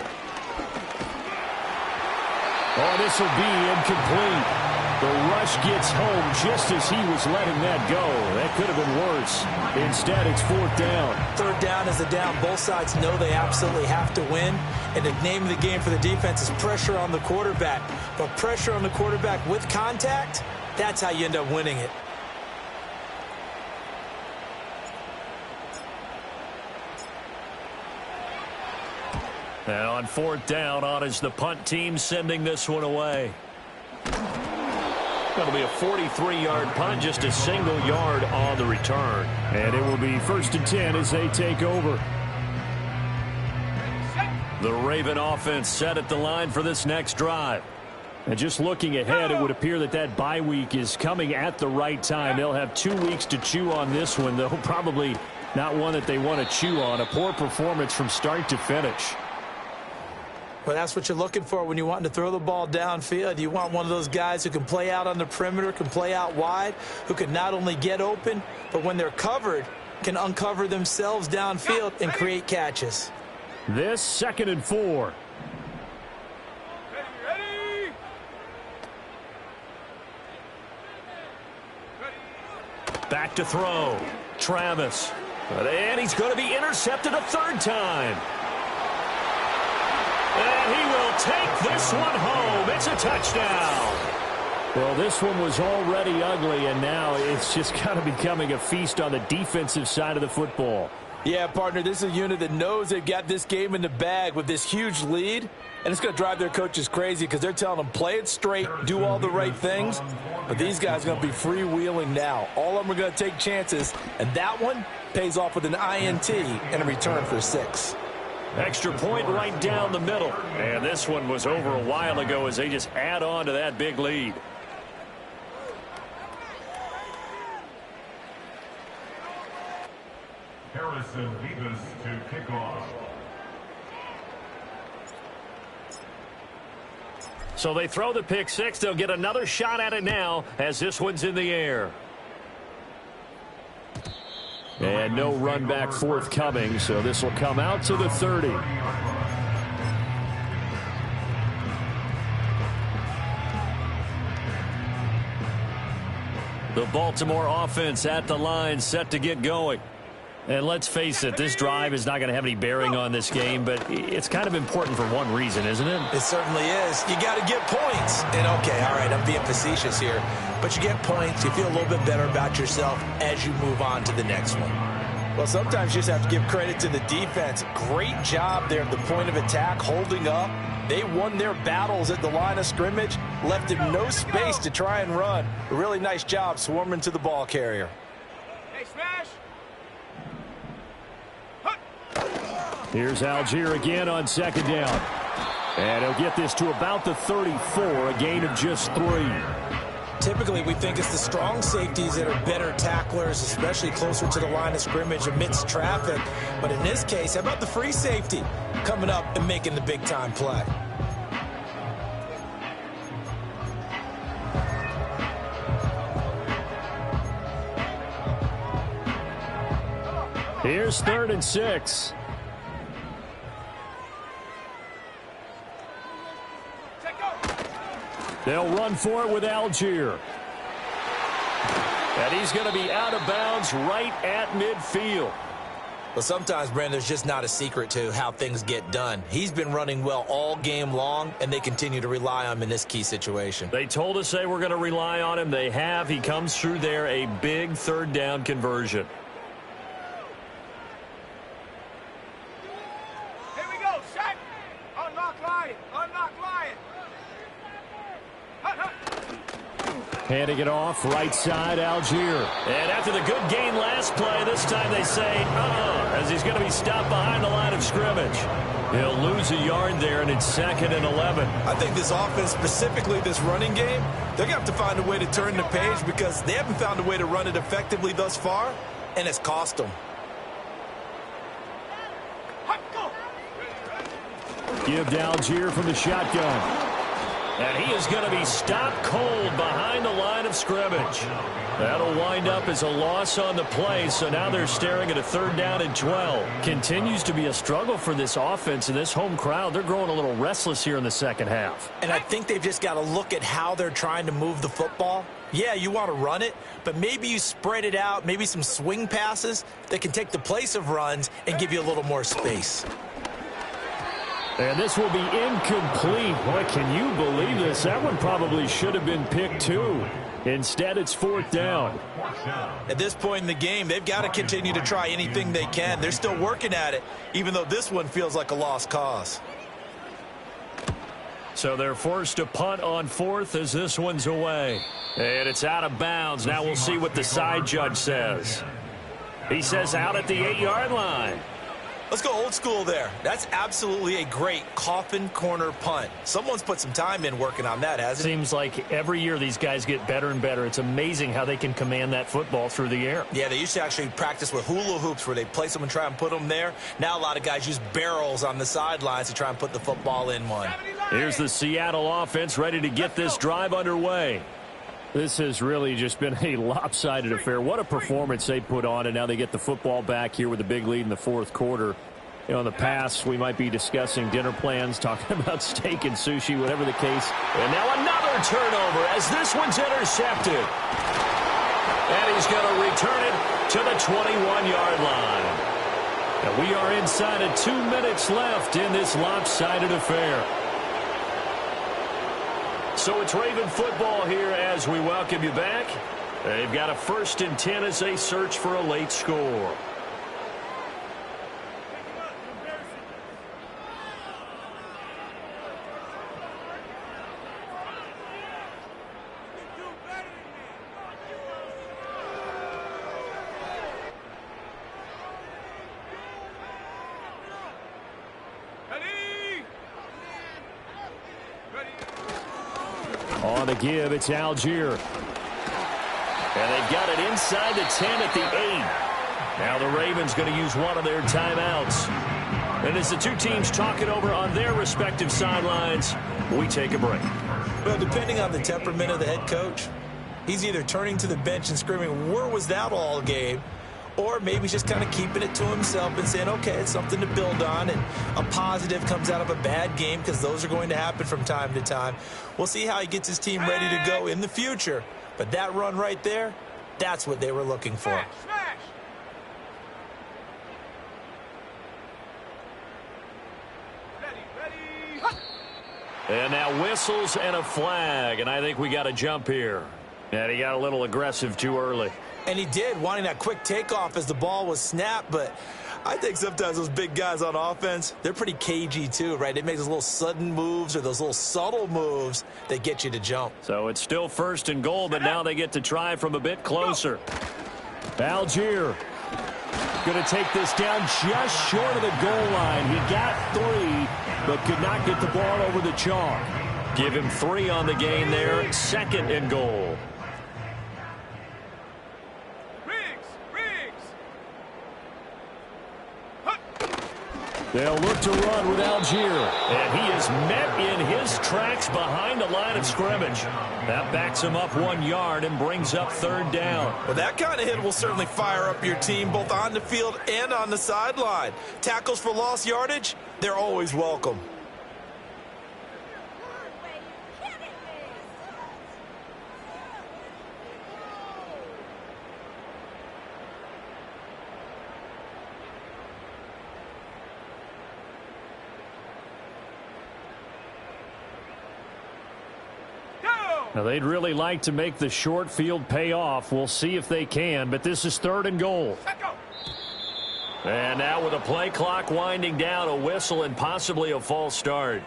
Speaker 6: Oh, this will be incomplete. The rush gets home just as he was letting that go. That could have been worse. Instead, it's 4th down.
Speaker 5: Third down is the down. Both sides know they absolutely have to win. And the name of the game for the defense is pressure on the quarterback. But pressure on the quarterback with contact, that's how you end up winning it.
Speaker 1: And on 4th down, on is the punt team sending this one away. That'll be a 43-yard punt, just a single yard on the return.
Speaker 6: And it will be 1st and 10 as they take over.
Speaker 1: The Raven offense set at the line for this next drive.
Speaker 6: And just looking ahead, it would appear that that bye week is coming at the right time. They'll have 2 weeks to chew on this one, though probably not one that they want to chew on. A poor performance from start to finish.
Speaker 5: Well, that's what you're looking for when you want to throw the ball downfield. You want one of those guys who can play out on the perimeter, can play out wide, who can not only get open, but when they're covered, can uncover themselves downfield and create catches.
Speaker 6: This 2nd and 4.
Speaker 1: Back to throw. Travis. And he's going to be intercepted a 3rd time. And he will take this one home. It's a touchdown.
Speaker 6: Well, this one was already ugly, and now it's just kind of becoming a feast on the defensive side of the football.
Speaker 2: Yeah, partner, this is a unit that knows they've got this game in the bag with this huge lead, and it's going to drive their coaches crazy because they're telling them play it straight, do all the right things, but these guys are going to be freewheeling now. All of them are going to take chances, and that one pays off with an INT and a return for 6.
Speaker 1: Extra point right down the middle. And this one was over a while ago as they just add on to that big lead.
Speaker 4: Harrison Vivas to kick off.
Speaker 1: So they throw the pick 6. They'll get another shot at it now as this one's in the air.
Speaker 6: And no run back forthcoming, so this will come out to the 30.
Speaker 1: The Baltimore offense at the line, set to get going.
Speaker 6: And let's face it, this drive is not going to have any bearing on this game, but it's kind of important for one reason, isn't it?
Speaker 5: It certainly is. You got to get points. And, okay, all right, I'm being facetious here. But you get points. You feel a little bit better about yourself as you move on to the next one.
Speaker 2: Well, sometimes you just have to give credit to the defense. Great job there at the point of attack, holding up. They won their battles at the line of scrimmage, left him no space to try and run. A really nice job swarming to the ball carrier.
Speaker 3: Hey, smash!
Speaker 6: Here's Algier again on 2nd down. And he'll get this to about the 34, a gain of just 3.
Speaker 5: Typically, we think it's the strong safeties that are better tacklers, especially closer to the line of scrimmage amidst traffic. But in this case, how about the free safety coming up and making the big-time play?
Speaker 6: Here's 3rd and 6. They'll run for it with Algier.
Speaker 1: And he's going to be out of bounds right at midfield.
Speaker 5: Well, sometimes, Brandon, there's just not a secret to how things get done. He's been running well all game long, and they continue to rely on him in this key situation.
Speaker 1: They told us they were going to rely on him. They have. He comes through there, a big 3rd down conversion.
Speaker 3: Here we go, set! Unlock Lion! Unlock Lion!
Speaker 6: Handing it off, right side, Algier.
Speaker 1: And after the good gain last play, this time they say, as he's going to be stopped behind the line of scrimmage. He'll lose a yard there, and it's 2nd and 11.
Speaker 7: I think this offense, specifically this running game, they're going to have to find a way to turn the page because they haven't found a way to run it effectively thus far, and it's cost them.
Speaker 6: Give to Algier from the shotgun.
Speaker 1: And he is going to be stopped cold behind the line of scrimmage. That'll wind up as a loss on the play, so now they're staring at a 3rd down and 12.
Speaker 6: Continues to be a struggle for this offense and this home crowd. They're growing a little restless here in the second half.
Speaker 5: And I think they've just got to look at how they're trying to move the football. Yeah, you want to run it, but maybe you spread it out, maybe some swing passes that can take the place of runs and give you a little more space.
Speaker 6: And this will be incomplete. Boy, can you believe this? That one probably should have been picked too. Instead, it's 4th down.
Speaker 7: At this point in the game, they've got to continue to try anything they can. They're still working at it, even though this one feels like a lost cause.
Speaker 1: So they're forced to punt on 4th as this one's away. And it's out of bounds. Now we'll see what the side judge says. He says out at the 8-yard line.
Speaker 7: Let's go old school there. That's absolutely a great coffin corner punt. Someone's put some time in working on that, hasn't it?
Speaker 1: Seems like every year these guys get better and better. It's amazing how they can command that football through the air.
Speaker 7: Yeah, they used to actually practice with hula hoops where they place them and try and put them there. Now a lot of guys use barrels on the sidelines to try and put the football in one.
Speaker 1: Here's the Seattle offense ready to get this drive underway.
Speaker 6: This has really just been a lopsided affair. What a performance they put on, and now they get the football back here with a big lead in the 4th quarter. You know, in the past, we might be discussing dinner plans, talking about steak and sushi, whatever the case.
Speaker 1: And now another turnover as this one's intercepted. And he's going to return it to the 21-yard line. And we are inside of 2 minutes left in this lopsided affair. So it's Raven football here as we welcome you back. They've got a 1st and 10 as they search for a late score.
Speaker 6: On the give, it's Algier.
Speaker 1: And they've got it inside the 10 at the 8. Now the Ravens going to use one of their timeouts. And as the two teams talk it over on their respective sidelines, we take a break.
Speaker 7: Well, depending on the temperament of the head coach, he's either turning to the bench and screaming, where was that all game? Or maybe he's just kind of keeping it to himself and saying, okay, it's something to build on, and a positive comes out of a bad game because those are going to happen from time to time. We'll see how he gets his team ready to go in the future. But that run right there, that's what they were looking for.
Speaker 1: And now whistles and a flag, and I think we got a jump here. And he got a little aggressive too early.
Speaker 7: And he did, wanting that quick takeoff as the ball was snapped, but I think sometimes those big guys on offense, they're pretty cagey too, right? They make those little sudden moves or those little subtle moves that get you to jump.
Speaker 1: So it's still 1st and goal, but now they get to try from a bit closer.
Speaker 6: Algier going to take this down just short of the goal line. He got 3, but could not get the ball over the chalk.
Speaker 1: Give him 3 on the gain there, 2nd and goal.
Speaker 6: They'll look to run with Algier.
Speaker 1: And he is met in his tracks behind the line of scrimmage. That backs him up 1 yard and brings up 3rd down.
Speaker 7: Well, that kind of hit will certainly fire up your team both on the field and on the sideline. Tackles for lost yardage, they're always welcome.
Speaker 6: Now, they'd really like to make the short field pay off. We'll see if they can, but this is 3rd and goal.
Speaker 1: And now with a play clock winding down, a whistle and possibly a false start.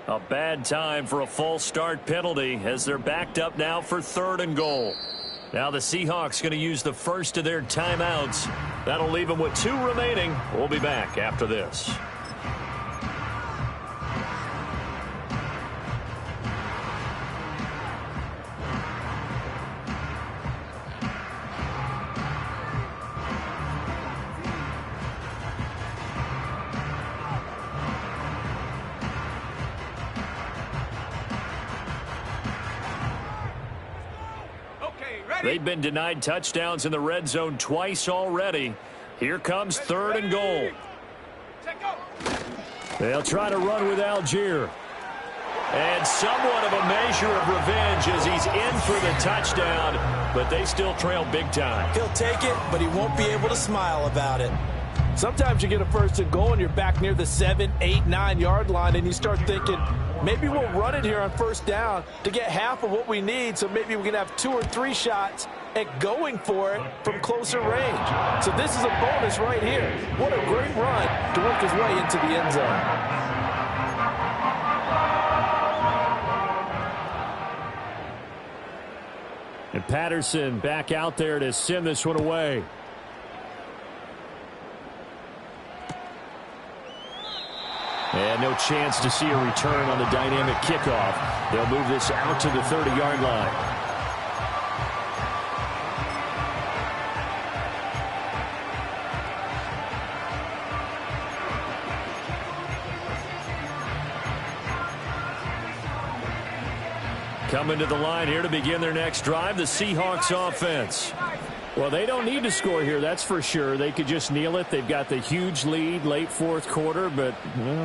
Speaker 1: A bad time for a false start penalty as they're backed up now for 3rd and goal. Now the Seahawks going to use the first of their timeouts. That'll leave them with 2 remaining. We'll be back after this. They've been denied touchdowns in the red zone twice already. Here comes 3rd and goal. They'll try to run with Algier. And somewhat of a measure of revenge as he's in for the touchdown, but they still trail big time.
Speaker 5: He'll take it, but he won't be able to smile about it.
Speaker 2: Sometimes you get a 1st and goal and you're back near the 7, 8, 9 yard line and you start thinking, maybe we'll run it here on 1st down to get half of what we need, so maybe we can have 2 or 3 shots at going for it from closer range. So this is a bonus right here. What a great run to work his way into the end zone.
Speaker 6: And Patterson back out there to send this one away. And no chance to see a return on the dynamic kickoff. They'll move this out to the 30-yard line. Coming to the line here to begin their next drive, the Seahawks offense. Well, they don't need to score here, that's for sure. They could just kneel it. They've got the huge lead late 4th quarter, but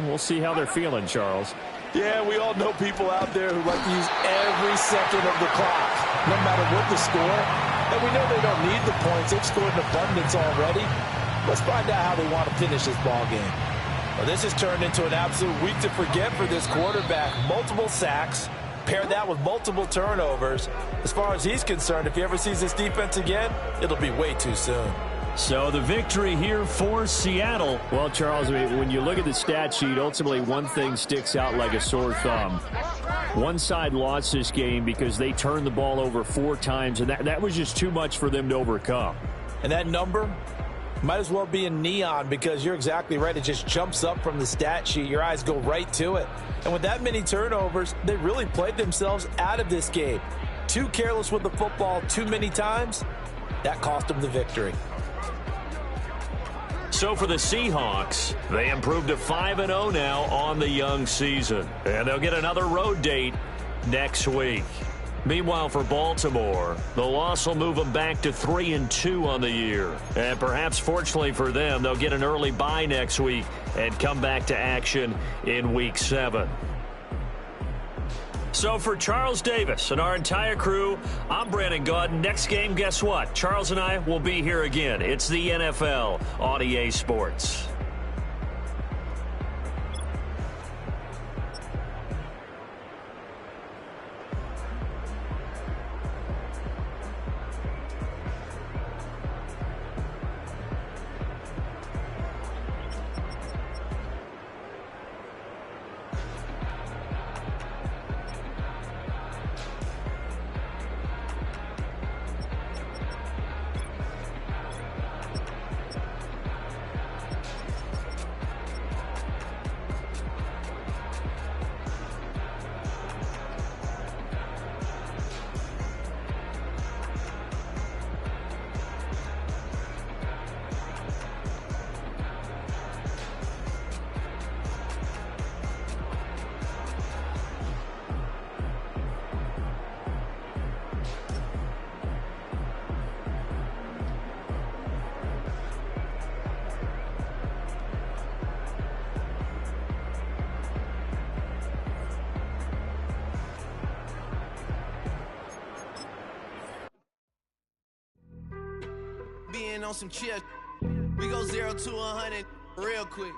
Speaker 6: we'll see how they're feeling, Charles.
Speaker 2: Yeah, we all know people out there who like to use every second of the clock, no matter what the score. And we know they don't need the points. They've scored in abundance already. Let's find out how they want to finish this ball game. Well, this has turned into an absolute week to forget for this quarterback. Multiple sacks. Pair that with multiple turnovers. As far as he's concerned, if he ever sees this defense again, it'll be way too soon.
Speaker 1: So the victory here for Seattle.
Speaker 6: Well, Charles, when you look at the stat sheet, ultimately one thing sticks out like a sore thumb. One side lost this game because they turned the ball over 4 times, and that was just too much for them to overcome.
Speaker 2: And that number might as well be in neon, because you're exactly right. It just jumps up from the stat sheet. Your eyes go right to it. And with that many turnovers, they really played themselves out of this game. Too careless with the football too many times. That cost them the victory.
Speaker 1: So for the Seahawks, they improved to 5-0 now on the young season. And they'll get another road date next week. Meanwhile, for Baltimore, the loss will move them back to 3-2 on the year. And perhaps fortunately for them, they'll get an early bye next week and come back to action in Week 7. So for Charles Davis and our entire crew, I'm Brandon Gaudin. Next game, guess what? Charles and I will be here again. It's the NFL on EA Sports.
Speaker 8: On some chill, we go 0 to 100 real quick.